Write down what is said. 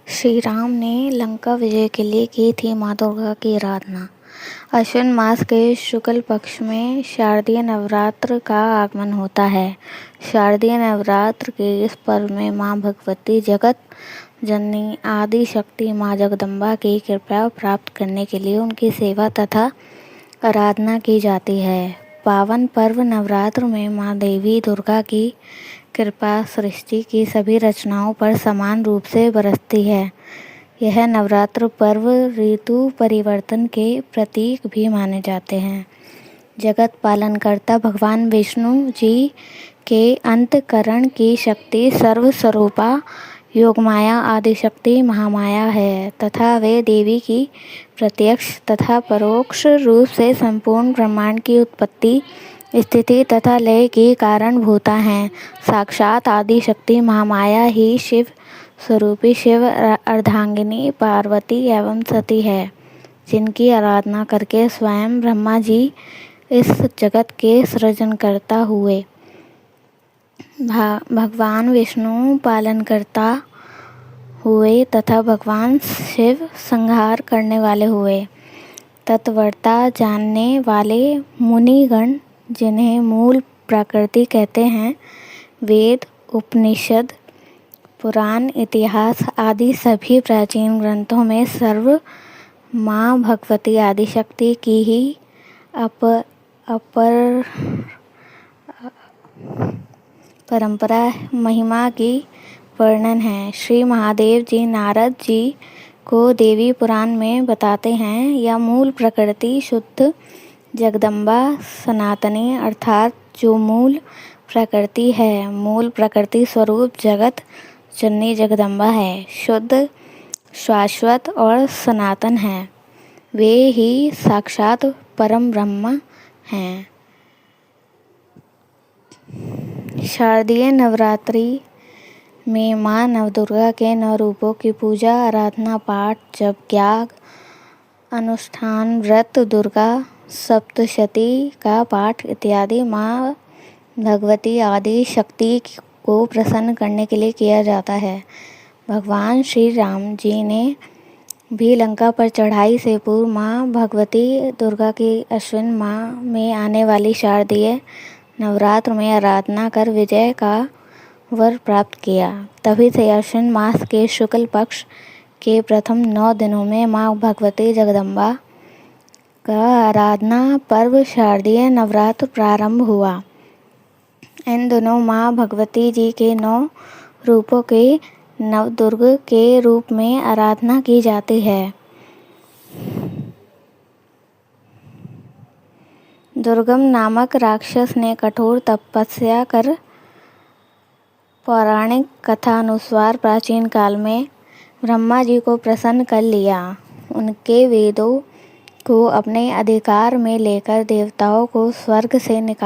श्री राम ने लंका विजय के लिए की थी माँ दुर्गा की आराधना। अश्विन मास के शुक्ल पक्ष में शारदीय नवरात्र का आगमन होता है। शारदीय नवरात्र के इस पर्व में माँ भगवती जगत जननी आदि शक्ति माँ जगदम्बा की कृपा प्राप्त करने के लिए उनकी सेवा तथा आराधना की जाती है। पावन पर्व नवरात्र में माँ देवी दुर्गा की कृपा सृष्टि की सभी रचनाओं पर समान रूप से बरसती है। यह नवरात्र पर्व ऋतु परिवर्तन के प्रतीक भी माने जाते हैं। जगत पालनकर्ता भगवान विष्णु जी के अंतःकरण की शक्ति सर्वस्वरूपा योगमाया आदिशक्ति महामाया है तथा वे देवी की प्रत्यक्ष तथा परोक्ष रूप से संपूर्ण ब्रह्मांड की उत्पत्ति स्थिति तथा लय की कारणभूता हैं। साक्षात आदिशक्ति महामाया ही शिव स्वरूपी शिव अर्धांगिनी पार्वती एवं सती है, जिनकी आराधना करके स्वयं ब्रह्मा जी इस जगत के सृजनकर्ता हुए। भगवान विष्णु पालनकर्ता हुए तथा भगवान शिव संहार करने वाले हुए। तत्वता जानने वाले मुनिगण, जिन्हें मूल प्रकृति कहते हैं, वेद उपनिषद पुराण इतिहास आदि सभी प्राचीन ग्रंथों में सर्व माँ भगवती आदिशक्ति की ही अपर परंपरा महिमा की वर्णन है। श्री महादेव जी नारद जी को देवी पुराण में बताते हैं, यह मूल प्रकृति शुद्ध जगदम्बा सनातनी अर्थात जो मूल प्रकृति है, मूल प्रकृति स्वरूप जगत जननी जगदम्बा है, शुद्ध शाश्वत और सनातन है। वे ही साक्षात परम ब्रह्म हैं। शारदीय नवरात्रि में माँ नवदुर्गा के 9 रूपों की पूजा आराधना पाठ जप याग अनुष्ठान व्रत दुर्गा सप्तशती का पाठ इत्यादि माँ भगवती आदि शक्ति को प्रसन्न करने के लिए किया जाता है। भगवान श्री राम जी ने भी लंका पर चढ़ाई से पूर्व माँ भगवती दुर्गा की अश्विन माह में आने वाली शारदीय नवरात्र में आराधना कर विजय का वर प्राप्त किया। तभी से अश्विन मास के शुक्ल पक्ष के प्रथम 9 दिनों में माँ भगवती जगदम्बा का आराधना पर्व शारदीय नवरात्र प्रारंभ हुआ। इन दिनों माँ भगवती जी के 9 रूपों के नवदुर्ग के रूप में आराधना की जाती है। दुर्गम नामक राक्षस ने कठोर तपस्या कर पौराणिक कथा अनुसार प्राचीन काल में ब्रह्मा जी को प्रसन्न कर लिया। उनके वेदों को अपने अधिकार में लेकर देवताओं को स्वर्ग से निकाल